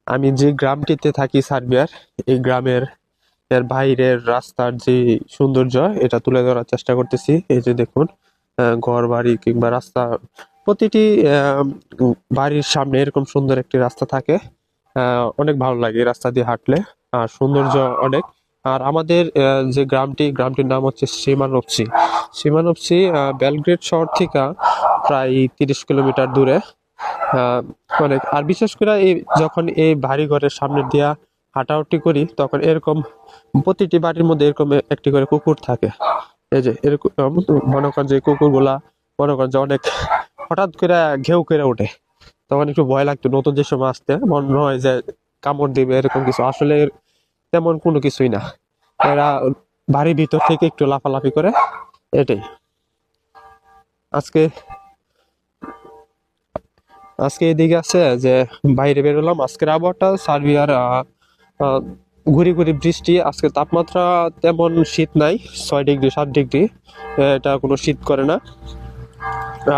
আমি যে গ্রামটিতে থাকি সার্বিয়ার, এই গ্রামের এর বাইরের রাস্তার যে সৌন্দর্য এটা তুলে ধরার চেষ্টা করতেছি। এই যে দেখুন, ঘর বাড়ি কিংবা রাস্তা, প্রতিটি বাড়ির সামনে এরকম সুন্দর একটি রাস্তা থাকে। অনেক ভালো লাগে এই রাস্তা দিয়ে হাঁটলে, আর সৌন্দর্য অনেক। আর আমাদের যে গ্রামটির নাম হচ্ছে সীমানভসি। সীমানভসি বেলগ্রেড শহর থেকে প্রায় 30 কিলোমিটার দূরে। অনেক, আর বিশেষ করে এই যখন এই বাড়ি ঘরের সামনে দিয়া হাঁটাহাঁটি করি তখন এরকম প্রতিটি বাড়ির মধ্যে এরকম একটি করে কুকুর থাকে। এই যে এরকম মনে করেন যে কুকুরগুলা মনে করেন যে অনেক হঠাৎ করে ঘেউ করে ওঠে, তখন একটু ভয় লাগতো। নতুন যে সময় আসতে মনে হয় যে কামড় দিবে, এরকম কিছু আসলে তেমন কোনো কিছুই না। এরা বাড়ির ভিতর থেকে একটু লাফালাফি করে, এটাই। আজকে আজকে এদিকে আছে যে বাইরে বেরোলাম। আজকের আবহাওয়াটা সার্বিয়ার আহ, ঘুরি ঘুরি বৃষ্টি। আজকে তাপমাত্রা তেমন শীত নাই, 6 ডিগ্রি 7 ডিগ্রি, এটা কোনো শীত করে না।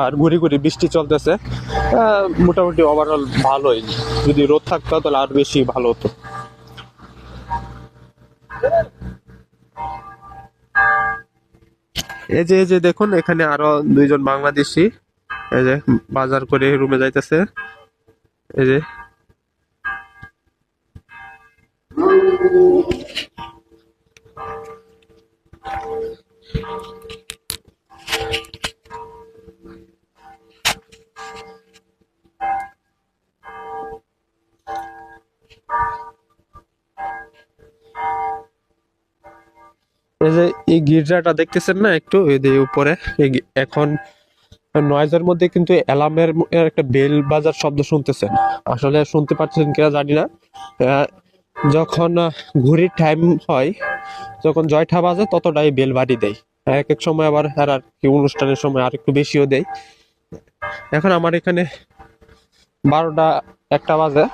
আর ঘুরি ঘুরি বৃষ্টি চলতেছে। মোটামুটি ওভারঅল ভালোই। যদি রোদ থাকতো তাহলে আর বেশি ভালো হতো। এই যে দেখুন, এখানে আরো দুইজন বাংলাদেশি এই যে বাজার করে রুমে যাইতেছে। এই যে এই গির্জাটা দেখতেছেন না একটু, এই যে উপরে এখন নয়েজের মধ্যে কিন্তু অ্যালার্মের একটা বেল বাজার শব্দ শুনতেছেন। আসলে শুনতে পাচ্ছেন কিনা জানি না। আহ, যখন ঘড়ির টাইম হয়, যখন 6টা বাজে ততটাই বেল বাড়ি দেয়। এক এক সময় আবার আর কি অনুষ্ঠানের সময় আর একটু বেশিও দেয়। এখন আমার এখানে 12টা 1টা বাজে।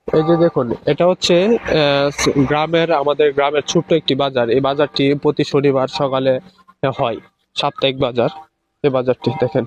এই যে দেখুন, এটা হচ্ছে আমাদের গ্রামের ছোট্ট একটি বাজার। এই বাজারটি প্রতি শনিবার সকালে হয়, সাপ্তাহিক বাজার। এই বাজারটি দেখেন।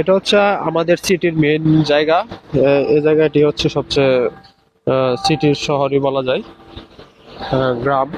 এটা হচ্ছে আমাদের সিটির মেইন জায়গা। এই জায়গাটি হচ্ছে সবচেয়ে সিটির শহরই বলা যায়, গ্রাম।